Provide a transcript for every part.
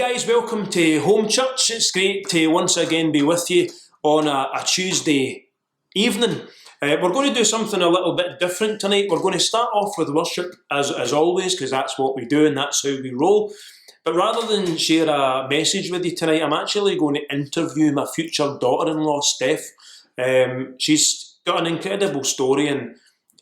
guys, welcome to Home Church. It's great to once again be with you on a Tuesday evening. We're going to do something a little bit different tonight. We're going to start off with worship as always, because that's what we do and that's how we roll. But rather than share a message with you tonight, I'm actually going to interview my future daughter-in-law, Steph. She's got an incredible story, and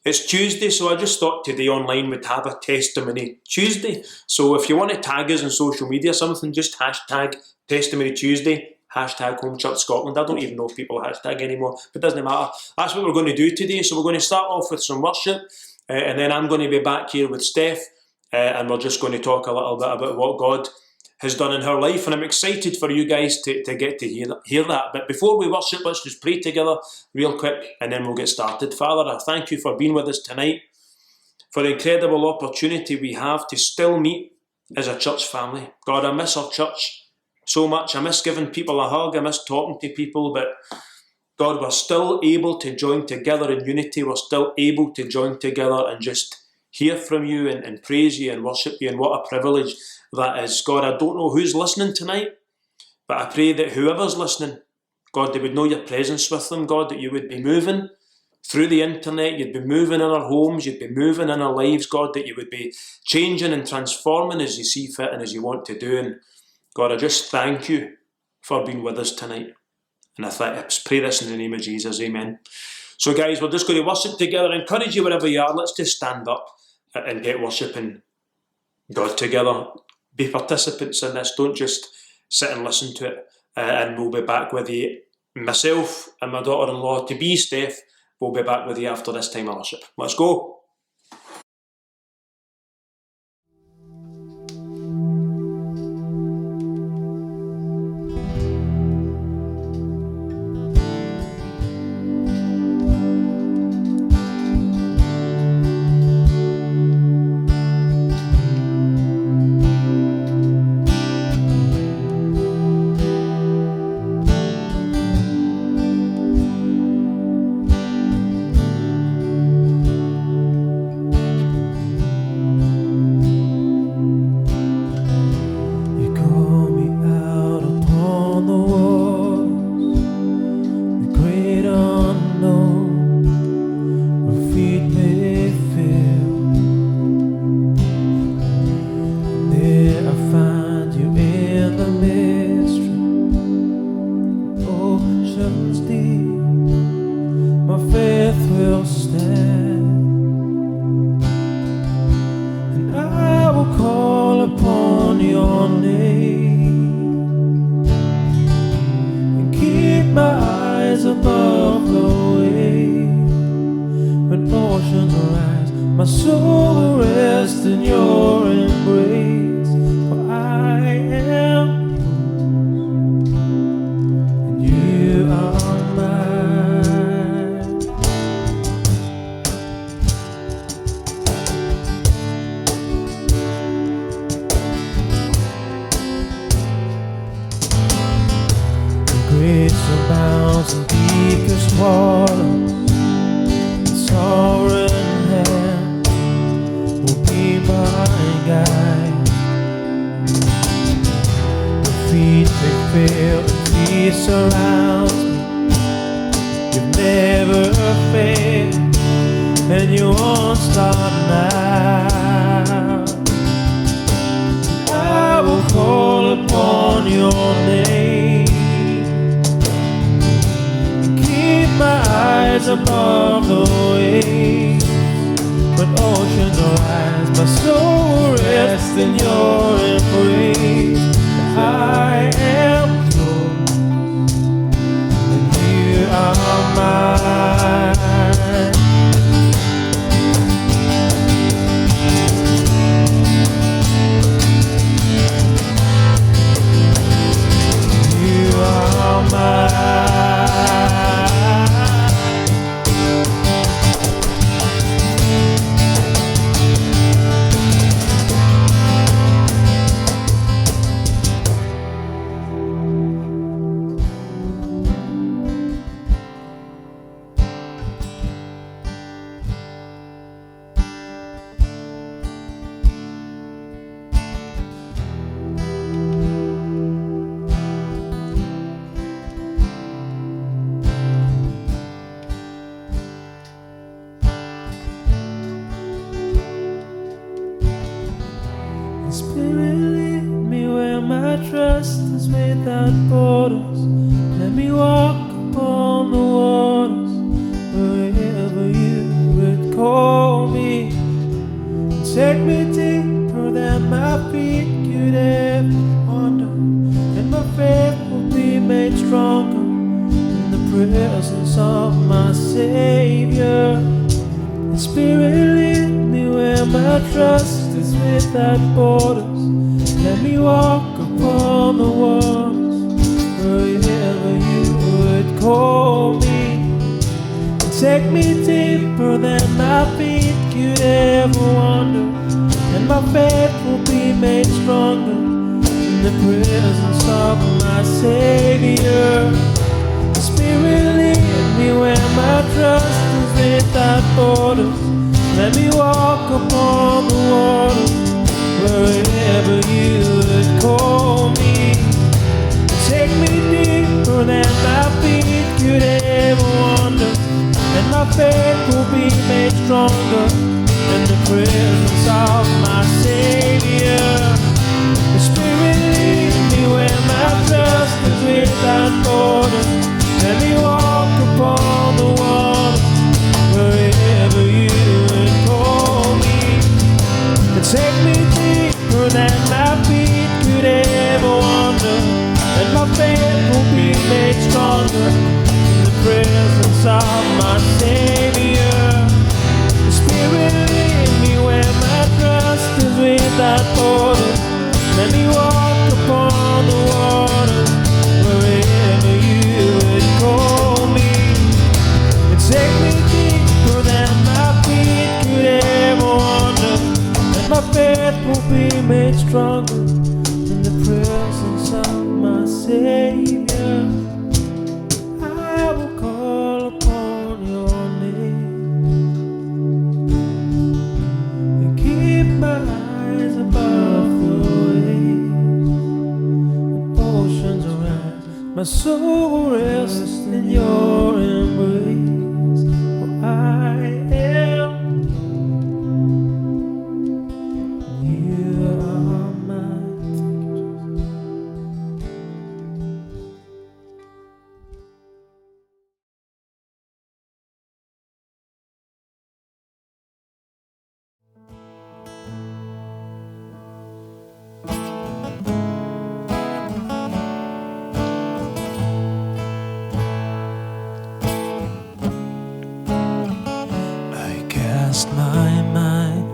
it's Tuesday, so I just thought today online we'd have a testimony Tuesday. So if you want to tag us on social media or something, just hashtag testimony Tuesday, hashtag Home Church Scotland. I don't even know if people hashtag anymore, but it doesn't matter. That's what we're going to do today. So we're going to start off with some worship, and then I'm going to be back here with Steph, and we're just going to talk a little bit about what God has done in her life, and I'm excited for you guys to get to hear that. But before we worship, let's just pray together real quick, and then we'll get started. Father, I thank you for being with us tonight, for the incredible opportunity we have to still meet as a church family. God, I miss our church so much. I miss giving people a hug. I miss talking to people, but God, we're still able to join together in unity. We're still able to join together and just hear from you and praise you and worship you, and what a privilege that is. God, I don't know who's listening tonight, but I pray that whoever's listening, God, they would know your presence with them, God, that you would be moving through the internet, you'd be moving in our homes, you'd be moving in our lives, God, that you would be changing and transforming as you see fit and as you want to do. And God, I just thank you for being with us tonight. And I pray this in the name of Jesus, amen. So guys, we're just going to worship together. I encourage you wherever you are, let's just stand up and get worshipping God together. Be participants in this, don't just sit and listen to it. And we'll be back with you, myself and my daughter-in-law, to be Steph. We'll be back with you after this time of worship. Let's go. Savior. The Spirit lead me where my trust is without borders. Let me walk upon the waters wherever you would call me. Take me deeper than my feet could ever wander, and my faith will be made stronger in the presence of my Savior. The Spirit lead me where my trust is without borders. Let me walk upon the waters wherever you would call me. Take me deeper than my feet could ever wander, and my faith will be made stronger in the presence of my Savior. The Spirit lead me where my trust is without borders. Let me walk upon the water wherever you would call me. And take me deeper than my feet could ever wander, and my faith will be made stronger in the presence of my Savior. The Spirit lead me where my trust is without borders. Let me walk upon the waters wherever you would call me. And take me deeper than my feet could ever wander, and my faith will be made stronger in the presence of my Savior. I will call upon your name and keep my eyes above the waves. Oceans around, my soul rests in your embrace. For I am, you are mine. I cast my mind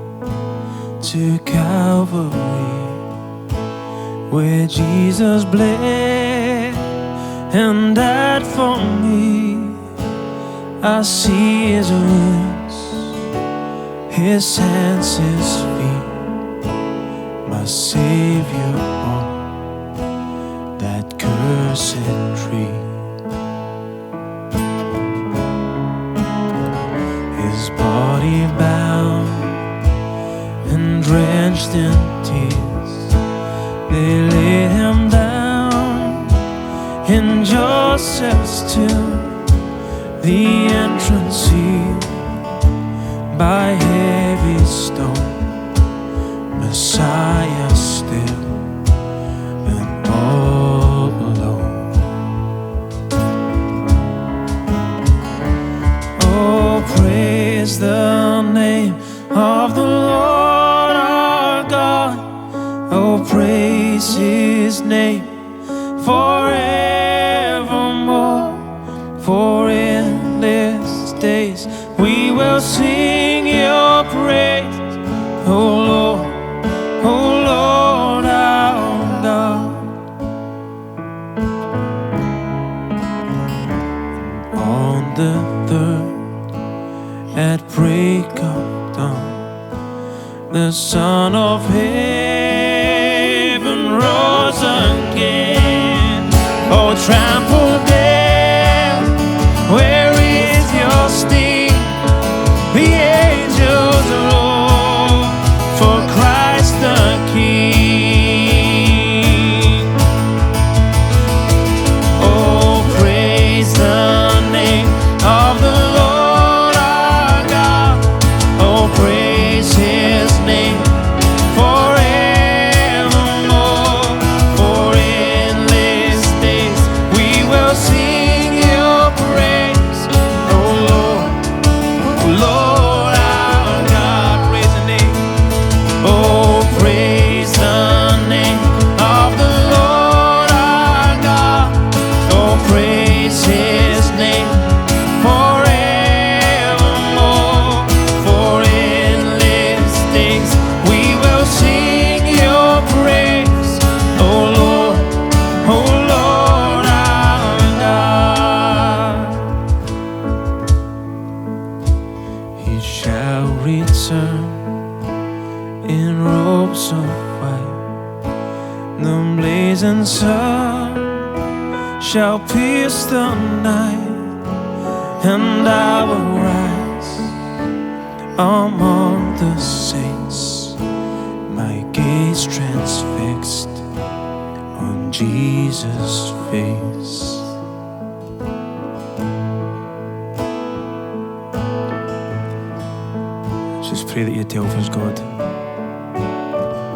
to Calvary, where Jesus bled and died for me. I see his wounds, his hands, his feet, my Savior on that cursed tree. His body bound and drenched in tears, they laid him down in Joseph's tomb, the entrance sealed by heavy stone. Messiah still and all alone. Oh, praise the name of the Lord our God. Oh, praise his name forevermore. For endless days we will sing your praise, oh Lord, oh Lord our God. On the third, at break of dawn, the Son of Heaven rose again. Oh, trample death, where is your sting? The angels roar for Christ the King. Oh, praise the name of the Lord our God. Oh, praise his name forevermore. For return in robes of white. The blazing sun shall pierce the night, and I will rise among the saints, my gaze transfixed on Jesus' face. Just pray that you tell us, God,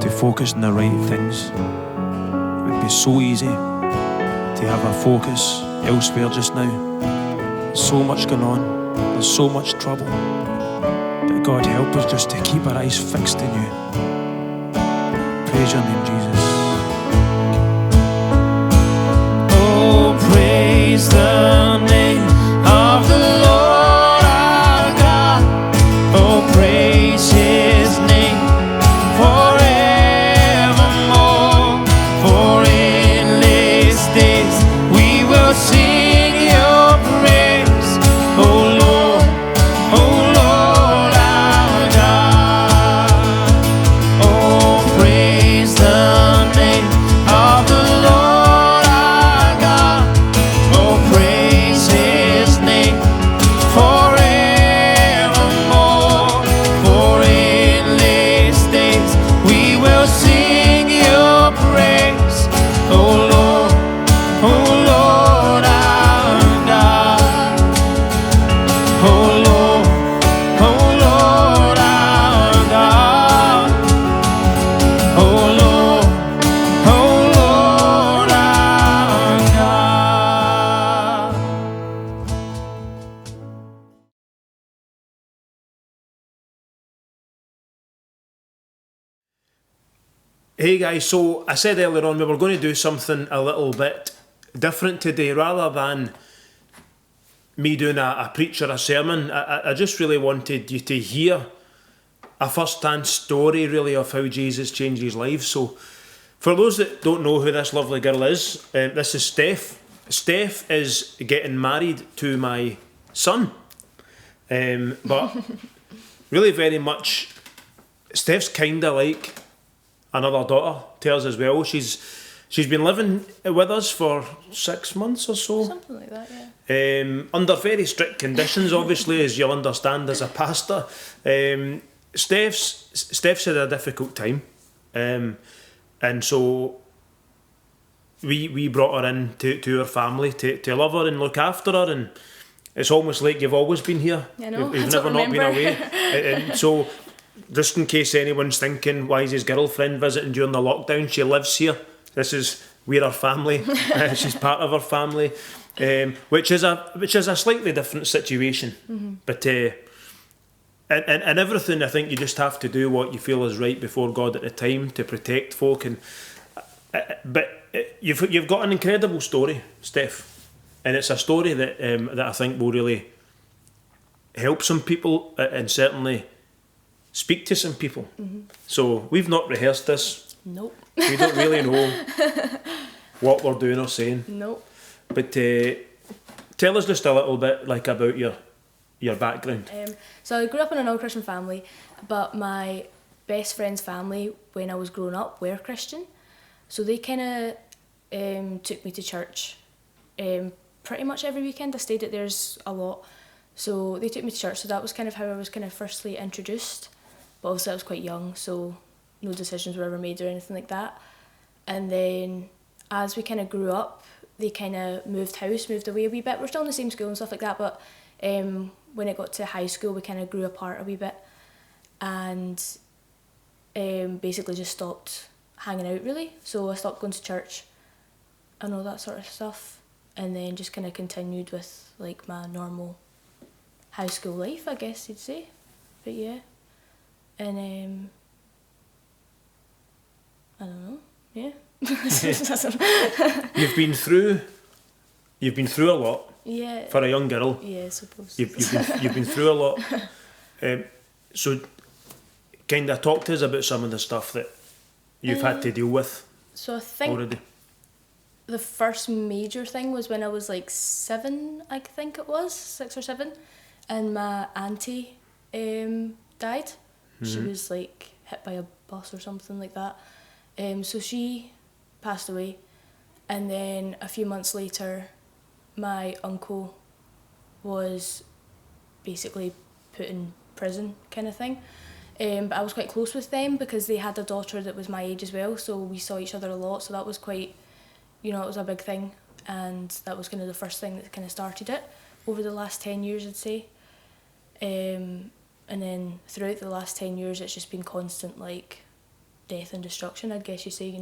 to focus on the right things. It would be so easy to have a focus elsewhere just now. There's so much going on, there's so much trouble. But God, help us just to keep our eyes fixed in you. Praise your name, Jesus. Oh, praise the name of the Lord our God. Oh, praise his name forevermore. For endless days we will sing your praise. Oh Lord our God. Oh, praise the name of the Lord our God. Oh, praise his name forevermore. For endless days we will sing your praise. Oh Lord our God. Oh Lord our God. Oh Lord our God. Hey guys, so I said earlier on we were going to do something a little bit different today. Rather than me doing a preach or a sermon, I just really wanted you to hear a first-hand story really of how Jesus changed his life. So for those that don't know who this lovely girl is, this is Steph. Steph is getting married to my son. But really very much, Steph's kind of like another daughter to us as well. She's been living with us for 6 months or so. Something like that, yeah. Under very strict conditions, obviously, as you'll understand as a pastor. Steph's had a difficult time. And so we brought her in to her family to love her and look after her, and it's almost like you've always been here. I know, You've I never don't not been remember. away. And so just in case anyone's thinking, why is his girlfriend visiting during the lockdown? She lives here. We're her family. She's part of our family, which is a slightly different situation. Mm-hmm. But and everything, I think you just have to do what you feel is right before God at the time to protect folk. And but you've got an incredible story, Steph, and it's a story that I think will really help some people and certainly speak to some people. Mm-hmm. So we've not rehearsed this. Nope. We don't really know what we're doing or saying. Nope. But tell us just a little bit like about your background. So I grew up in an all-Christian family, but my best friend's family, when I was growing up, were Christian. So they kind of took me to church pretty much every weekend. I stayed at theirs a lot. So they took me to church, so that was kind of how I was kind of firstly introduced. But obviously I was quite young, so no decisions were ever made or anything like that. And then as we kind of grew up, they kind of moved away a wee bit. We're still in the same school and stuff like that, but when it got to high school, we kind of grew apart a wee bit, and basically just stopped hanging out really. So I stopped going to church and all that sort of stuff, and then just kind of continued with like my normal high school life, I guess you'd say. But yeah, and I don't know, yeah. You've been through a lot. Yeah. For a young girl. Yeah, I suppose. You've been through a lot. So kind of talk to us about some of the stuff that you've had to deal with So I think already. the first major thing was when I was like 7, I think it was, 6 or 7, and my auntie died died. She was like hit by a bus or something like that. So she passed away, and then a few months later, my uncle was basically put in prison kind of thing. But I was quite close with them because they had a daughter that was my age as well, so we saw each other a lot, so that was quite, it was a big thing, and that was kind of the first thing that kind of started it over the last 10 years, I'd say. And then throughout the last 10 years, it's just been constant, like, death and destruction, I guess you say.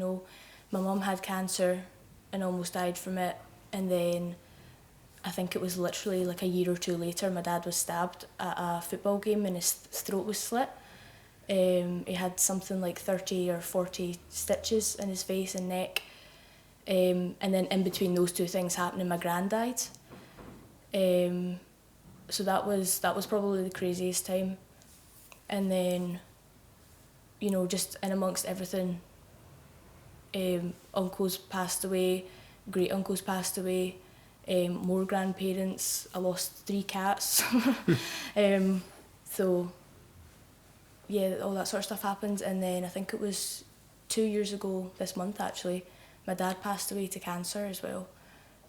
My mum had cancer and almost died from it, and then I think it was literally like a year or two later, my dad was stabbed at a football game and his throat was slit. He had something like 30 or 40 stitches in his face and neck. And then in between those two things happening, my gran died. So that was probably the craziest time. And then, just in amongst everything, uncles passed away, great uncles passed away, more grandparents. I lost 3 cats. So yeah, all that sort of stuff happened. And then I think it was 2 years ago this month actually, my dad passed away to cancer as well,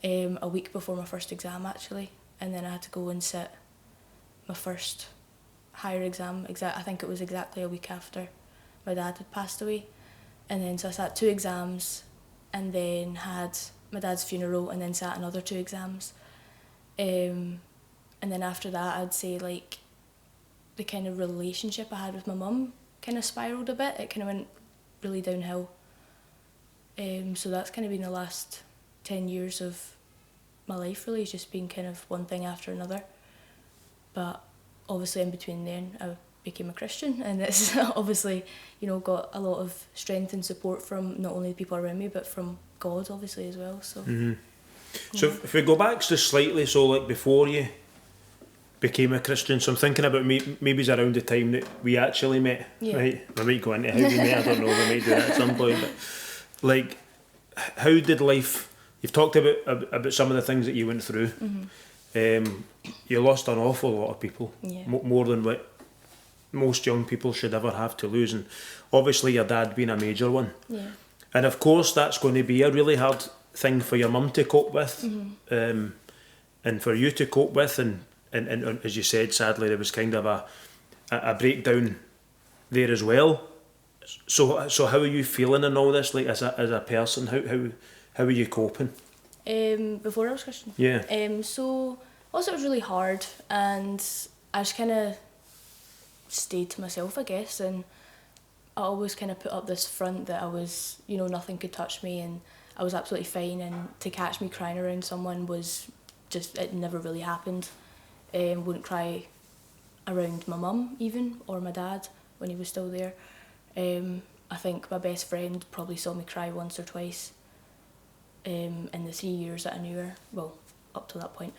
a week before my first exam actually. And then I had to go and sit my first higher exam. I think it was exactly a week after my dad had passed away. And then so I sat 2 exams and then had my dad's funeral and then sat another 2 exams. And then after that, I'd say like the kind of relationship I had with my mum kind of spiralled a bit. It kind of went really downhill. So that's kind of been the last 10 years of my life really. It's just been kind of one thing after another. But obviously in between then I became a Christian, and it's obviously, got a lot of strength and support from not only the people around me but from God obviously as well. So So if we go back just slightly, so like before you became a Christian, so I'm thinking about maybe it's around the time that we actually met, right? We might go into how we met, I don't know, we might do that at some point, but like, how did life, you've talked about some of the things that you went through. You lost an awful lot of people, more than what most young people should ever have to lose, and obviously your dad being a major one. And of course that's going to be a really hard thing for your mum to cope with, and for you to cope with, and as you said, sadly there was kind of a breakdown there as well. So how are you feeling in all this, like as a person? How are you coping? Before I was Christian? Yeah. So also it was really hard, and I just kind of stayed to myself, I guess, and I always kind of put up this front that I was, nothing could touch me and I was absolutely fine, and to catch me crying around someone was just, it never really happened. Wouldn't cry around my mum even, or my dad when he was still there. I think my best friend probably saw me cry once or twice in the 3 years that I knew her, well, up to that point.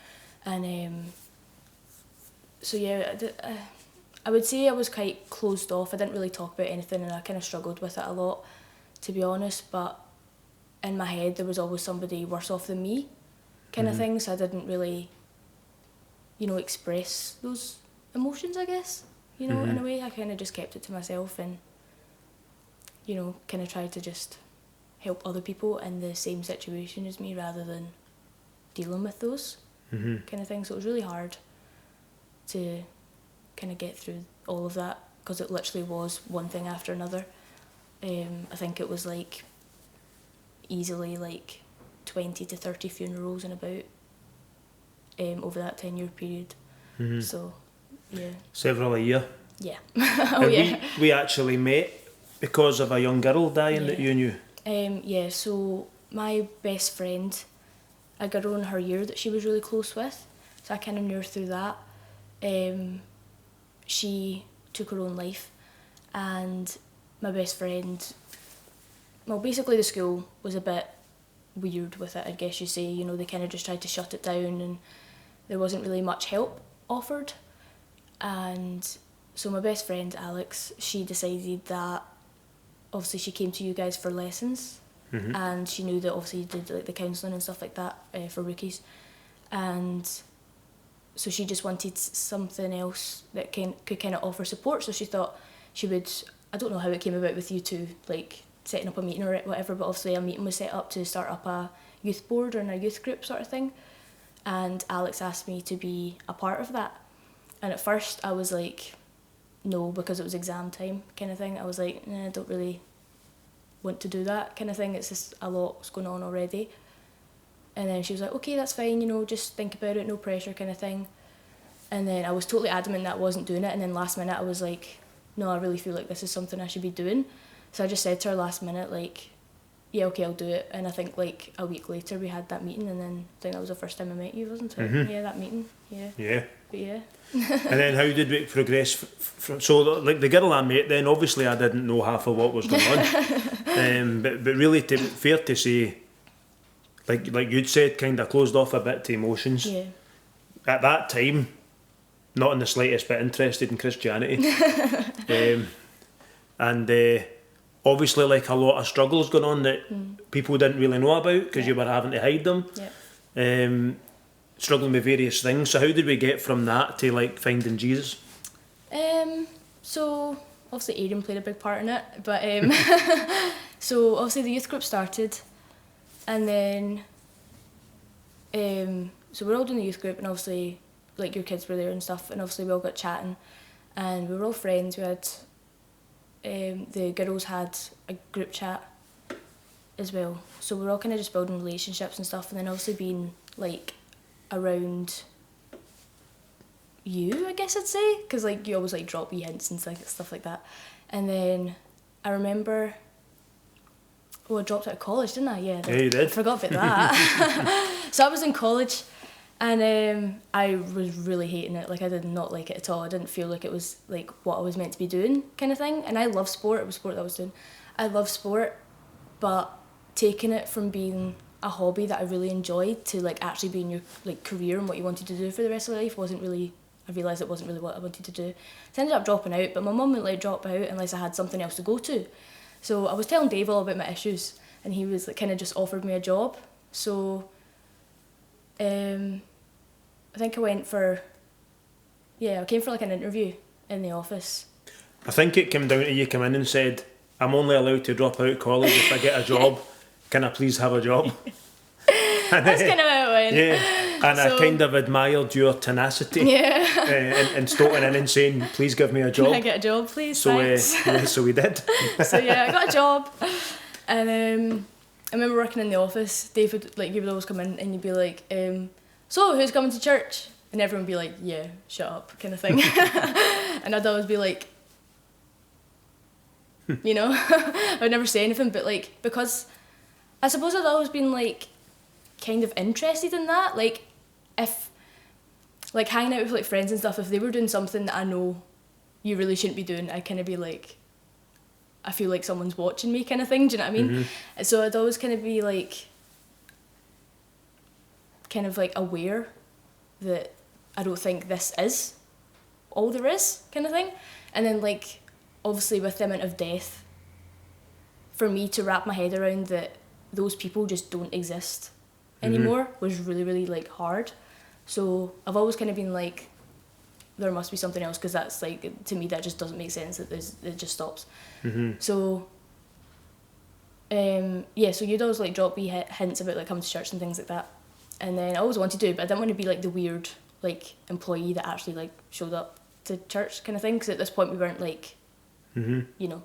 And so yeah, I would say I was quite closed off. I didn't really talk about anything, and I kind of struggled with it a lot, to be honest, but in my head there was always somebody worse off than me kind of thing, so I didn't really, express those emotions, I guess, in a way. I kind of just kept it to myself and, kind of tried to just help other people in the same situation as me rather than dealing with those kind of things. So it was really hard to kind of get through all of that, because it literally was one thing after another. I think it was like easily like 20 to 30 funerals in about over that 10-year period. So yeah, several a year. Yeah. We actually met because of a young girl dying that you knew. Yeah, so my best friend, a girl in her year that she was really close with, so I kind of knew her through that. She took her own life, and my best friend, well, basically the school was a bit weird with it, I guess you say. They kind of just tried to shut it down, and there wasn't really much help offered. And so my best friend Alex, she decided that obviously she came to you guys for lessons, and she knew that obviously you did like the counselling and stuff like that for rookies, and so she just wanted something else that could kind of offer support. So she thought she would, I don't know how it came about with you two, like setting up a meeting or whatever, but obviously a meeting was set up to start up a youth board or a youth group sort of thing. And Alex asked me to be a part of that. And at first I was like, no, because it was exam time kind of thing. I was like, I don't really want to do that kind of thing. It's just a lot's going on already. And then she was like, okay, that's fine, you know, just think about it, no pressure kind of thing. And then I was totally adamant that I wasn't doing it. And then last minute I was like, no, I really feel like this is something I should be doing. So I just said to her last minute, like, yeah, okay, I'll do it. And I think like a week later we had that meeting, and then I think that was the first time I met you, wasn't it? Mm-hmm. Yeah, that meeting. Yeah. Yeah. But yeah. And then how did we progress from, so like the girl I met then, obviously I didn't know half of what was going on. But really fair to say, like you'd said, kind of closed off a bit to emotions. Yeah. At that time, not in the slightest bit interested in Christianity. Obviously like a lot of struggles going on that people didn't really know about because you were having to hide them. Yeah. Struggling with various things. So how did we get from that to like finding Jesus? So obviously Aidan played a big part in it, but so obviously the youth group started, and then so we're all doing the youth group, and obviously like your kids were there and stuff, and obviously we all got chatting, and we were all friends. We had the girls had a group chat as well, so we're all kind of just building relationships and stuff, and then obviously being like around you, I guess I'd say, because like you always like drop wee hints and stuff like that. And then I remember, I dropped out of college, didn't I? Yeah, you did. I forgot about that. So I was in college, and I was really hating it. Like I did not like it at all. I didn't feel like it was like what I was meant to be doing, kind of thing. And I love sport. It was sport that I was doing. I love sport, but taking it from being a hobby that I really enjoyed to like actually being your like career and what you wanted to do for the rest of your life wasn't really, I realised it wasn't really what I wanted to do. So I ended up dropping out, but my mum wouldn't let me drop out unless I had something else to go to. So I was telling Dave all about my issues, and he was like kind of just offered me a job. So I think I came for like an interview in the office. I think it came down to you come in and said, I'm only allowed to drop out of college if I get a job. Can I please have a job? That's kind of how it went. Yeah, and I kind of admired your tenacity. Yeah. and stopping in and saying, please give me a job. Can I get a job, please? So, Thanks. so we did. So yeah, I got a job. And I remember working in the office. David, like, you would always come in and you'd be like, so who's coming to church? And everyone would be like, yeah, shut up, kind of thing. And I'd always be like, you know, I would never say anything, but like, because I suppose I'd always been like kind of interested in that. Like if like hanging out with like friends and stuff, if they were doing something that I know you really shouldn't be doing, I'd kind of be like, I feel like someone's watching me kind of thing, do you know what I mean? Mm-hmm. So I'd always kind of be like kind of like aware that I don't think this is all there is kind of thing. And then like obviously with the amount of death, for me to wrap my head around that those people just don't exist anymore was really, really like hard. So I've always kind of been like, there must be something else, because that's like, to me that just doesn't make sense, that it just stops. So so you'd always like drop me hints about like coming to church and things like that, and then I always wanted to, but I didn't want to be like the weird like employee that actually like showed up to church kind of thing, because at this point we weren't like you know.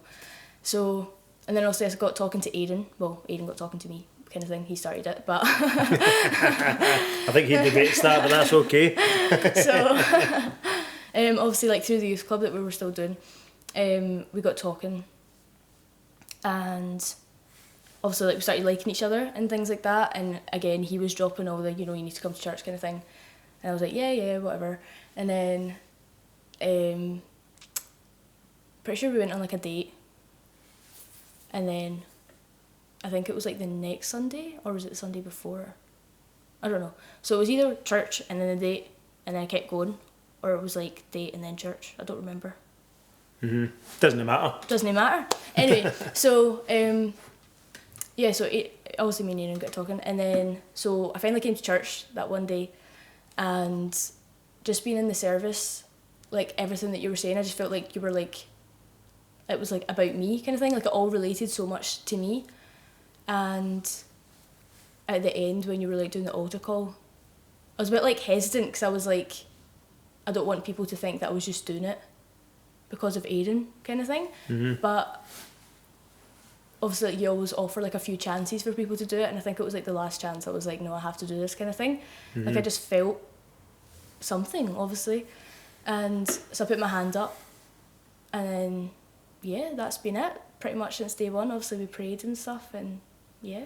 So and then also I got talking to Aidan. Well, Aidan got talking to me kind of thing. He started it, but I think he debates that, but that's okay. So obviously like through the youth club that we were still doing, we got talking, and obviously like we started liking each other and things like that. And again, he was dropping all the, you know, you need to come to church kind of thing, and I was like, yeah, whatever. And then pretty sure we went on like a date, and then I think it was like the next Sunday, or was it the Sunday before? I don't know. So it was either church and then a date and then I kept going, or it was like date and then church. I don't remember. Doesn't matter. Doesn't matter. Anyway, so so obviously me and Aaron got talking, and then so I finally came to church that one day, and just being in the service, like everything that you were saying, I just felt like you were like, it was like about me kind of thing, like it all related so much to me. And at the end when you were like doing the altar call, I was a bit like hesitant because I was like, I don't want people to think that I was just doing it because of Aidan kind of thing. But obviously like, you always offer like a few chances for people to do it, and I think it was like the last chance I was like, no, I have to do this kind of thing. Like I just felt something obviously, and so I put my hand up, and then yeah, that's been it pretty much since day one. Obviously we prayed and stuff, and yeah,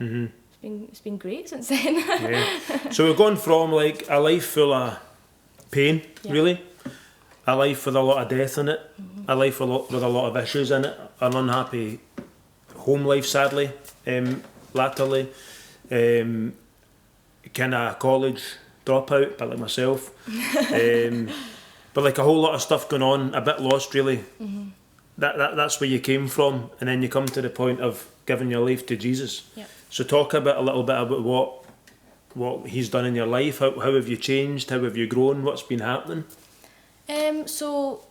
it's been great since then. Yeah. So we've gone from like a life full of pain, really, a life with a lot of death in it, a life with a lot of issues in it, an unhappy home life, sadly, latterly, kind of college dropout, but like myself, but like a whole lot of stuff going on, a bit lost really. That's where you came from, and then you come to the point of giving your life to Jesus. Yep. So talk a little bit about what he's done in your life. How have you changed? How have you grown? What's been happening? So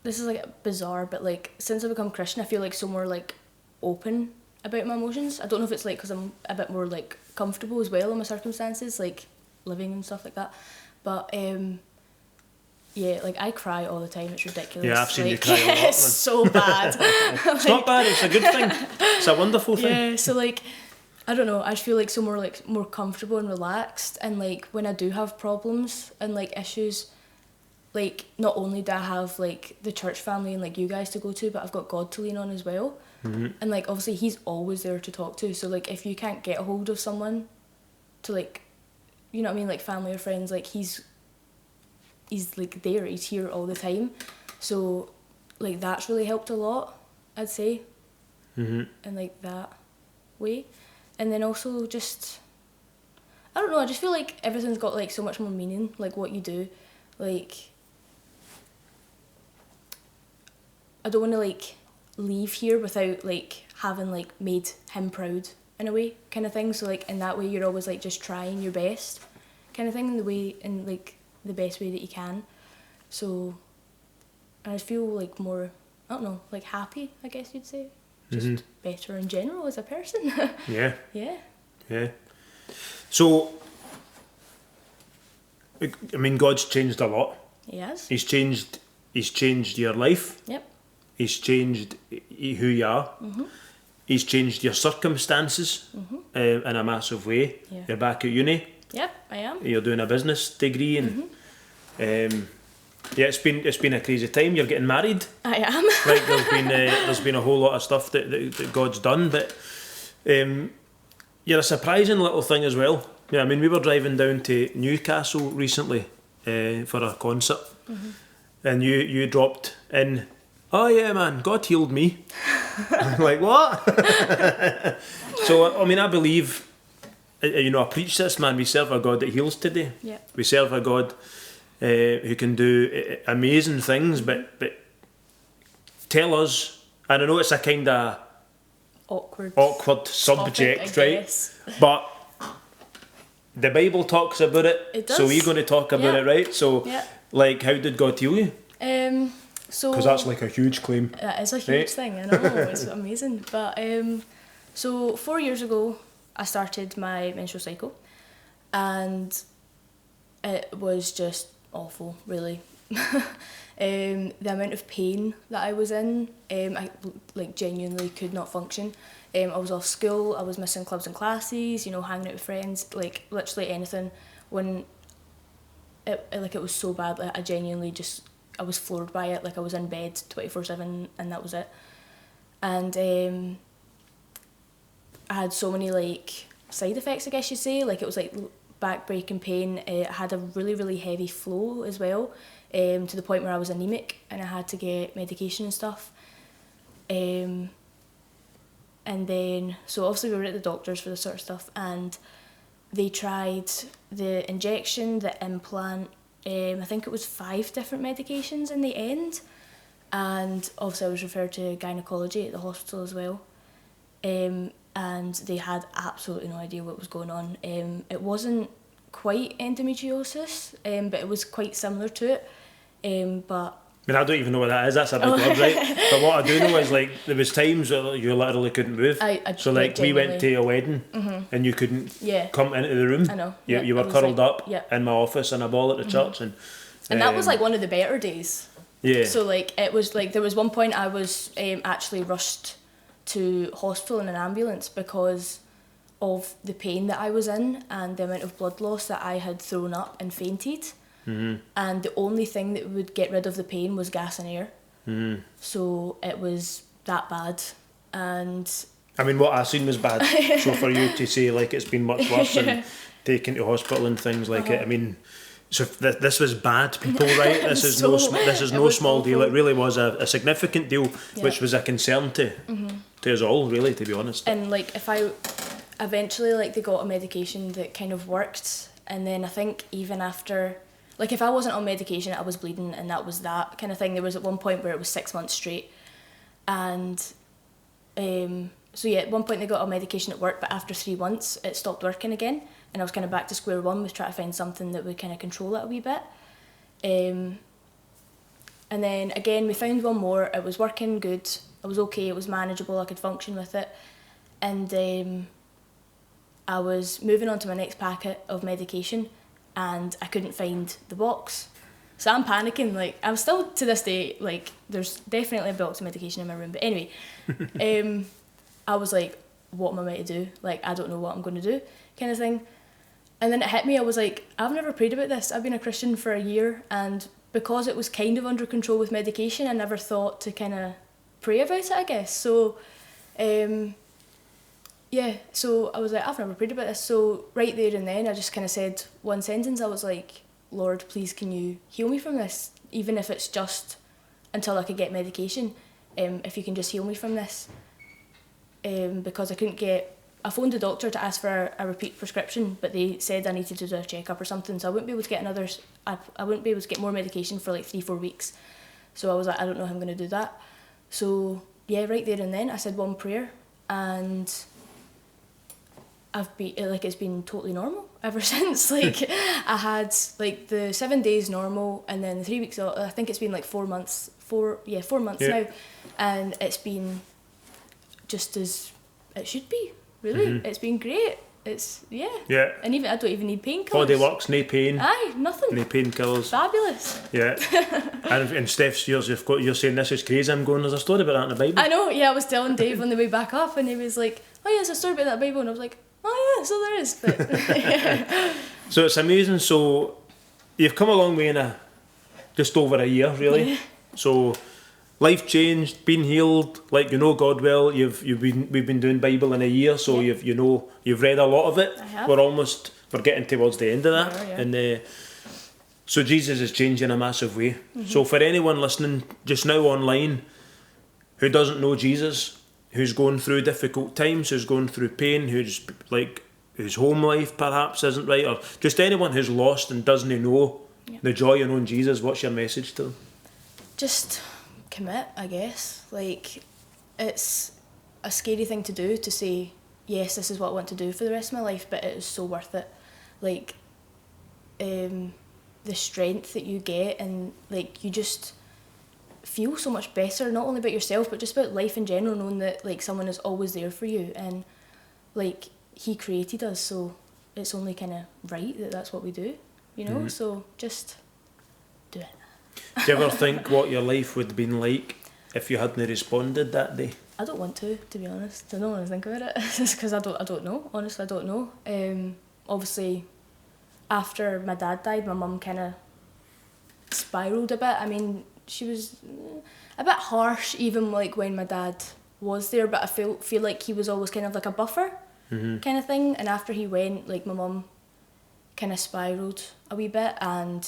this is like bizarre, but like since I've become Christian, I feel like so more like open about my emotions. I don't know if it's like because I'm a bit more like comfortable as well in my circumstances, like living and stuff like that. But yeah, like I cry all the time. It's ridiculous. Yeah, I've seen like, you cry a lot. It's so bad. It's not bad. It's a good thing. It's a wonderful thing. Yeah, so like I don't know, I just feel like so more comfortable and relaxed, and like when I do have problems and like issues, like not only do I have like the church family and like you guys to go to, but I've got God to lean on as well. And like obviously he's always there to talk to, so like if you can't get a hold of someone to like, you know what I mean, like family or friends, like he's like there, he's here all the time. So like that's really helped a lot, I'd say, in like that way. And then also just, I don't know, I just feel like everything's got like so much more meaning, like what you do. Like I don't want to like leave here without like having like made him proud in a way kind of thing. So like in that way you're always like just trying your best kind of thing, in like the best way that you can. So I just feel like more, I don't know, like happy, I guess you'd say. Just better in general as a person. Yeah. Yeah. So I mean, God's changed a lot. He has. He's changed your life. Yep. He's changed who you are. He's changed your circumstances in a massive way. Yeah. You're back at uni. Yep, I am. You're doing a business degree, and yeah, it's been a crazy time. You're getting married. I am. Like there's been a whole lot of stuff that God's done, but you're a surprising little thing as well. Yeah, I mean, we were driving down to Newcastle recently for a concert, and you dropped in. Oh yeah, man, God healed me. Like what? So I mean, I believe, you know, I preach this, man. We serve a God that heals today. Yeah. We serve a God who can do amazing things, but tell us. And I know it's a kind of awkward subject, topic, I right? guess. But the Bible talks about it. It does. So we're going to talk about it, right? So, Yeah. like, how did God heal you? So Because that's like a huge claim. that is a huge Right. thing. I know, it's amazing. But so 4 years ago, I started my menstrual cycle, and it was just awful, really. The amount of pain that I was in, I like genuinely could not function. I was off school, I was missing clubs and classes, you know, hanging out with friends, like literally anything. When it was so bad, like I genuinely just, I was floored by it. Like I was in bed 24/7, and that was it. And I had so many like side effects, I guess you'd say. Like it was like back-breaking pain. I had a really, really heavy flow as well, to the point where I was anemic and I had to get medication and stuff. And then, so obviously we were at the doctors for this sort of stuff, and they tried the injection, the implant, I think it was 5 different medications in the end. And obviously I was referred to gynecology at the hospital as well. And they had absolutely no idea what was going on. It wasn't quite endometriosis, but it was quite similar to it. But I mean, I don't even know what that is. That's a big word, right? But what I do know is, like, there was times where you literally couldn't move. So like, we went to a wedding and you couldn't come into the room. I know. You were curled up in my office in a ball at the church. And that was like one of the better days. Yeah. So like, it was like, there was one point I was actually rushed to hospital in an ambulance because of the pain that I was in and the amount of blood loss that I had thrown up and fainted. And the only thing that would get rid of the pain was gas and air. So it was that bad. And I mean, what I seen was bad. So for you to say, like, it's been much worse and taken to hospital and things like it, I mean, so this was bad, people, right? This is no small deal. It really was a significant deal, which was a concern to us all, really, to be honest. And like, if I eventually, like, they got a medication that kind of worked, and then I think even after, like, if I wasn't on medication, I was bleeding, and that was that kind of thing. There was at one point where it was 6 months straight, and so yeah, at one point they got a medication at work, but after 3 months it stopped working again, and I was kind of back to square one with trying to find something that would kind of control it a wee bit. And then again we found one more. It was working good. It was okay. It was manageable. I could function with it, and I was moving on to my next packet of medication, and I couldn't find the box. So I'm panicking, like, I'm still to this day, like, there's definitely a box of medication in my room. But anyway, I was like, what am I meant to do? Like, I don't know what I'm going to do, kind of thing. And then it hit me, I was like, I've never prayed about this. I've been a Christian for a year, and because it was kind of under control with medication, I never thought to kind of pray about it, I guess. So, yeah, so I was like, I've never prayed about this. So right there and then I just kind of said one sentence. I was like, Lord, please can you heal me from this? Even if it's just until I could get medication. If you can just heal me from this. Because I couldn't get... I phoned the doctor to ask for a repeat prescription, but they said I needed to do a checkup or something, so I wouldn't be able to get another... I wouldn't be able to get more medication for like 3-4 weeks. So I was like, I don't know how I'm going to do that. So yeah, right there and then I said one prayer, and I've been, like, it's been totally normal ever since. Like, I had like the 7 days normal, and then the 3 weeks, I think it's been like 4 months, 4 months now, and it's been just as it should be, really. It's been great. It's, and even I don't even need painkillers. Body works, no pain. Aye, nothing. No painkillers. Fabulous. Yeah. and Steph's yours, you're saying this is crazy. I'm going, there's a story about that in the Bible. I know, yeah, I was telling Dave on the way back up, and he was like, oh yeah, there's a story about that Bible, and I was like, oh yeah, so there is. But So it's amazing. So you've come a long way in just over a year, really. Yeah. So life changed, been healed, like, you know God well. We've been doing Bible in a year, so you've read a lot of it. I have. We're getting towards the end of that. We are, yeah. And so Jesus is changing in a massive way. So for anyone listening just now online who doesn't know Jesus, who's going through difficult times, who's going through pain, who's like, whose home life perhaps isn't right, or just anyone who's lost and doesn't know the joy of knowing Jesus, what's your message to them? just commit, I guess. Like, it's a scary thing to do, to say, yes, this is what I want to do for the rest of my life, but it is so worth it. Like, the strength that you get, and like, you just feel so much better, not only about yourself but just about life in general, knowing that like someone is always there for you, and like, he created us, so it's only kind of right that that's what we do, you know. So just do it. Do you ever think what your life would have been like if you hadn't responded that day? I don't want to be honest. I don't want to think about it. Just because I don't know. Honestly, I don't know. Obviously, after my dad died, my mum kind of spiralled a bit. I mean, she was a bit harsh even like when my dad was there, but I feel like he was always kind of like a buffer kind of thing. And after he went, like, my mum kind of spiralled a wee bit, and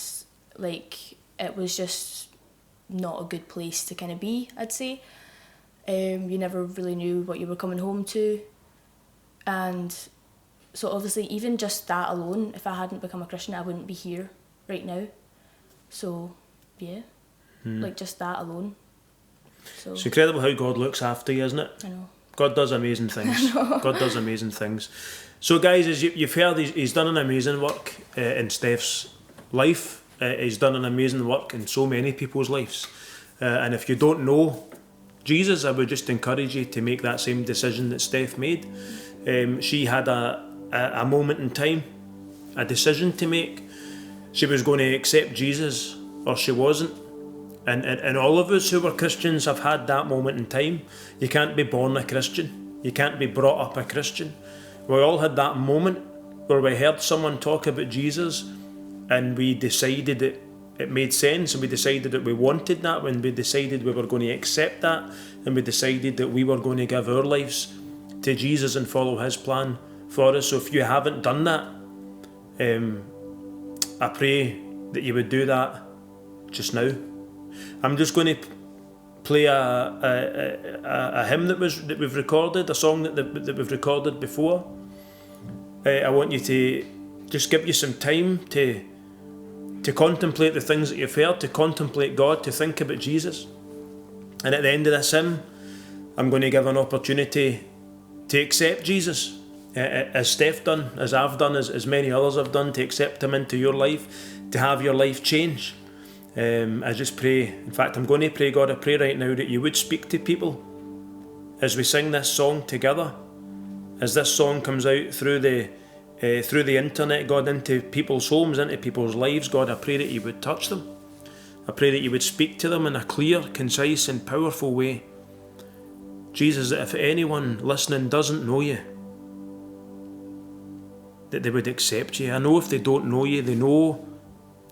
like, it was just not a good place to kind of be, I'd say. You never really knew what you were coming home to, and so obviously even just that alone, if I hadn't become a Christian, I wouldn't be here right now. So yeah, like, just that alone. So It's incredible how God looks after you, isn't it? I know. God does amazing things. God does amazing things. So guys, as you've heard, he's done an amazing work in Steph's life. He's done an amazing work in so many people's lives. And if you don't know Jesus, I would just encourage you to make that same decision that Steph made. She had a moment in time, a decision to make. She was going to accept Jesus or she wasn't. And all of us who were Christians have had that moment in time. You can't be born a Christian. You can't be brought up a Christian. We all had that moment where we heard someone talk about Jesus and we decided that it made sense, and we decided that we wanted that, when we decided we were going to accept that, and we decided that we were going to give our lives to Jesus and follow his plan for us. So if you haven't done that, I pray that you would do that just now. I'm just going to play a hymn that we've recorded, a song that we've recorded before. I want you to just give you some time to contemplate the things that you've heard, to contemplate God, to think about Jesus. And at the end of this hymn, I'm going to give an opportunity to accept Jesus, as Steph done, as I've done, as many others have done, to accept him into your life, to have your life change. I just pray, in fact I'm going to pray, God, I pray right now that you would speak to people as we sing this song together, as this song comes out through the internet, God, into people's homes, into people's lives. God, I pray that you would touch them. I pray that you would speak to them in a clear, concise and powerful way. Jesus, that if anyone listening doesn't know you, that they would accept you. I know if they don't know you, they know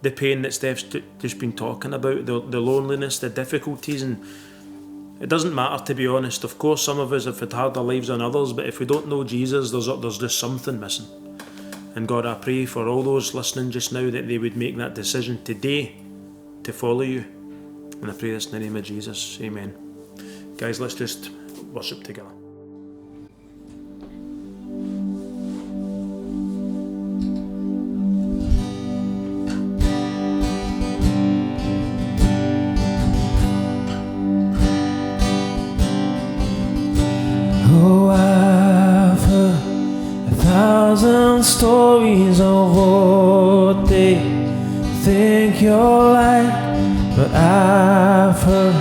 the pain that Steph's just been talking about, the loneliness, the difficulties, and it doesn't matter, to be honest. Of course, some of us have had harder lives than others, but if we don't know Jesus, there's just something missing. And God, I pray for all those listening just now that they would make that decision today to follow you. And I pray this in the name of Jesus. Amen. Guys, let's just worship together. Oh, I've heard 1,000 stories of what they think you're like, but I've heard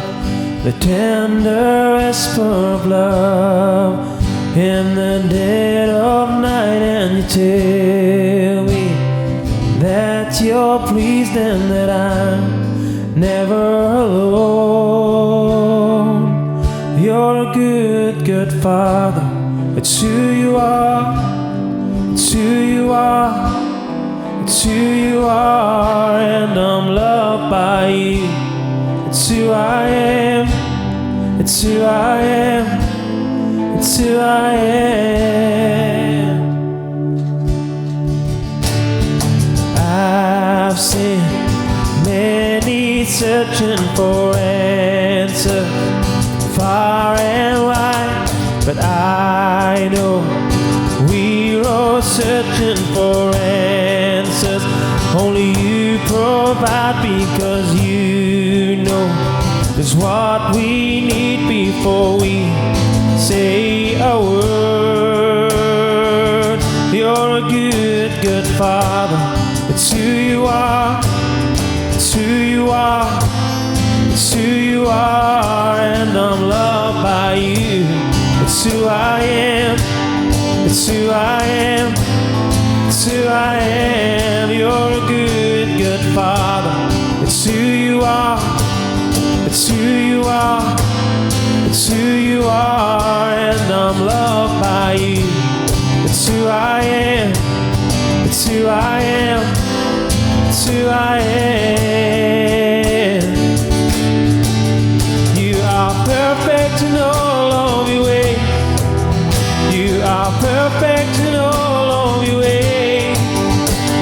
the tender whisper of love in the dead of night, and you tell me that you're pleased and that I'm never alone. You're a good, good Father. It's who you are. It's who you are. It's who you are, and I'm loved by you. It's who I am. It's who I am. It's who I am. I've seen many searching for answers far and wide, but I know we're all searching for answers only you provide, because you know just what we need before we say a word. You're a good, good Father. It's who you are. It's who you are. It's who you are, and I'm loved by you. It's who I am. It's who I am. It's who I am. You're a good, good Father. It's who you are. It's who you are. It's who you are, and I'm loved by you. It's who I am. It's who I am. It's who I am. You are perfect in all of your ways. You are perfect in all of your ways.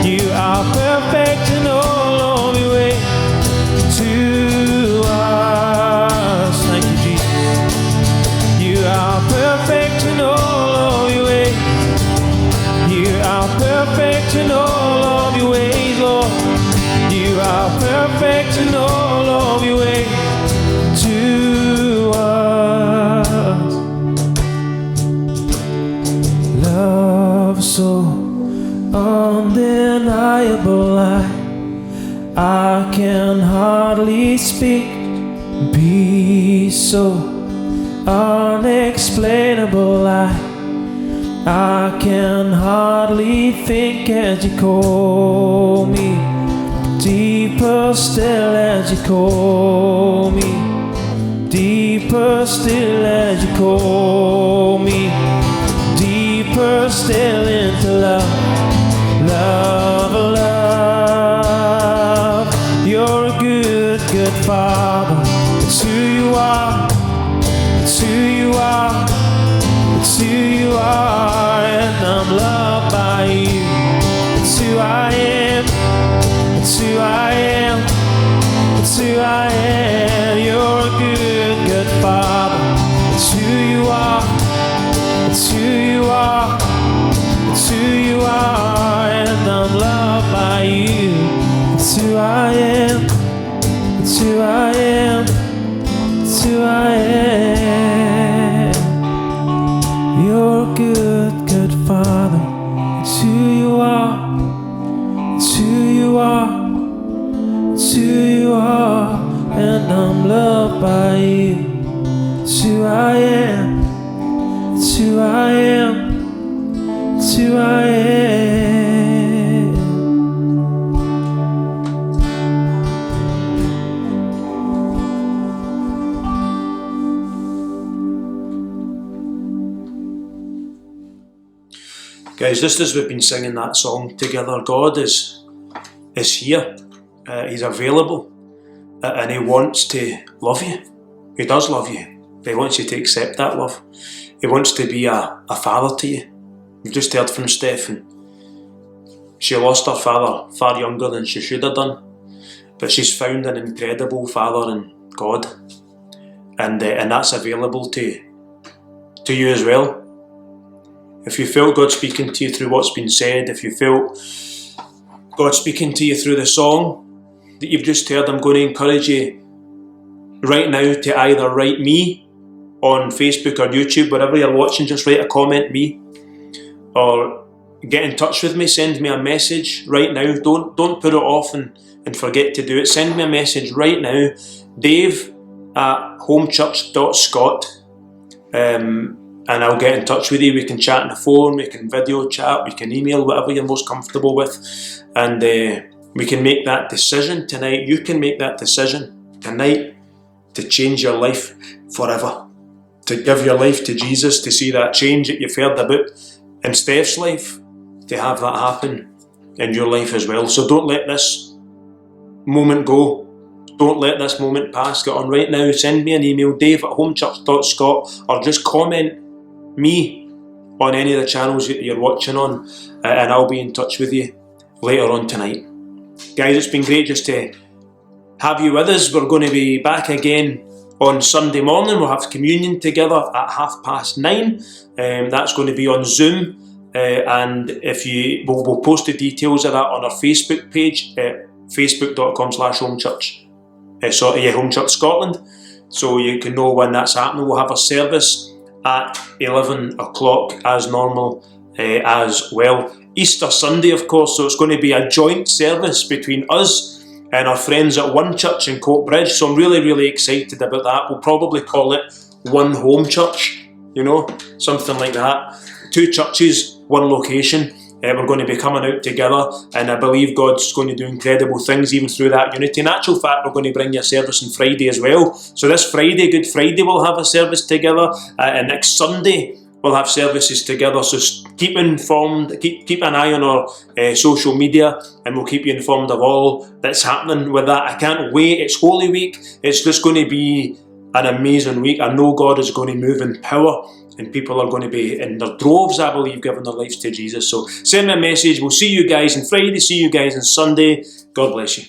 You are perfect in all of your ways to us. Thank you, Jesus. You are perfect in all of your ways. You are perfect in all of your ways, Lord. You are perfect in all of your ways to us. Be so unexplainable, I can hardly think as you call me. Deeper still as you call me. Deeper still as you call me. Deeper still into love. Love, love. You're a good, good Father. It's who you are. It's who you are. It's who you are. And I'm loved by you. It's who I am. It's who I am. It's who I am. You're a good, good Father. It's who you are. It's who you are. It's who you are. And I'm loved by you. It's who I am. It's who I am. It's who I am. You're a good, good Father. It's who you are. It's who you are. It's who you are. And I'm loved by you. It's who I am. It's who I am. It's who I am. Guys, just as we've been singing that song together, God is here. He's available, and He wants to love you. He does love you. He wants you to accept that love. He wants to be a father to you. We've just heard from Steph, and she lost her father far younger than she should have done, but she's found an incredible father in God, and that's available to you as well. If you felt God speaking to you through what's been said, if you felt God speaking to you through the song that you've just heard, I'm going to encourage you right now to either write me on Facebook or YouTube, wherever you're watching, just write a comment, me, or get in touch with me, send me a message right now. Don't put it off and forget to do it. Send me a message right now, dave@homechurch.scot, and I'll get in touch with you. We can chat on the phone, we can video chat, we can email, whatever you're most comfortable with, and we can make that decision tonight. You can make that decision tonight to change your life forever, to give your life to Jesus, to see that change that you've heard about in Steph's life, to have that happen in your life as well. So don't let this moment go. Don't let this moment pass. Get on right now. Send me an email, dave@homechurch.scot, or just comment me on any of the channels that you're watching on, and I'll be in touch with you later on tonight. Guys, it's been great just to have you with us. We're going to be back again on Sunday morning. We'll have communion together at 9:30. That's going to be on Zoom, and we'll post the details of that on our Facebook page, facebook.com/homechurch. Home Church Scotland, so you can know when that's happening. We'll have a service at 11 o'clock as normal as well. Easter Sunday, of course, so it's going to be a joint service between us and our friends at One Church in Coatbridge, so I'm really, really excited about that. We'll probably call it One Home Church, something like that. 2 churches, 1 location. We're going to be coming out together, and I believe God's going to do incredible things even through that unity. In actual fact, we're going to bring you a service on Friday as well. So this Friday, Good Friday, we'll have a service together, and next Sunday we'll have services together. So keep informed, keep an eye on our social media, and we'll keep you informed of all that's happening with that. I can't wait. It's Holy Week. It's just going to be an amazing week. I know God is going to move in power, and people are going to be in their droves, I believe, giving their lives to Jesus. So send me a message. We'll see you guys on Friday, see you guys on Sunday. God bless you.